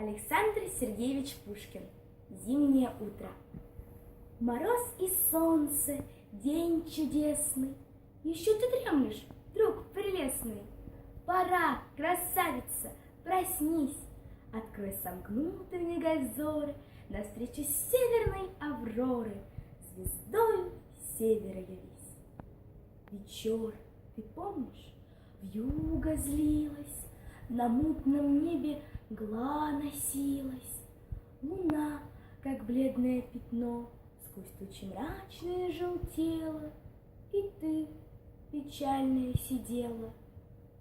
Александр Сергеевич Пушкин. Зимнее утро. Мороз и солнце, день чудесный. Еще ты дремлешь, друг прелестный. Пора, красавица, проснись. Открой сомкнутые мигай взоры навстречу северной авроры. Звездою севера явись. Вечер, ты помнишь, вьюга злилась, на мутном небе мгла носилась. Луна, как бледное пятно, сквозь тучи мрачные желтела, и ты, печальная, сидела.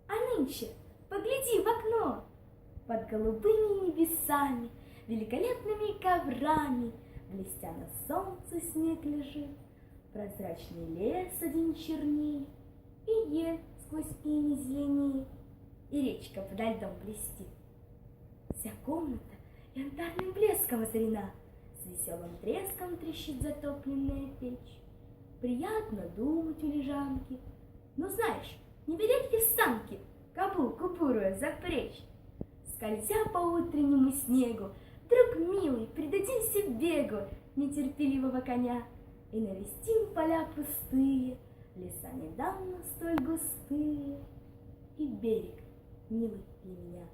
А нынче погляди в окно, под голубыми небесами, великолепными коврами, блестя на солнце снег лежит, прозрачный лес один черней, и ель сквозь иней зеленеет, и речка подо льдом блестит. Вся комната янтарным блеском озарена, с веселым треском трещит затопленная печь. Приятно думать у лежанки, но знаешь, не велеть ли в санки каблук упорую запречь? Скользя по утреннему снегу, друг милый, предадимся бегу нетерпеливого коня и навестим поля пустые, леса недавно столь густые, и берег милый для меня.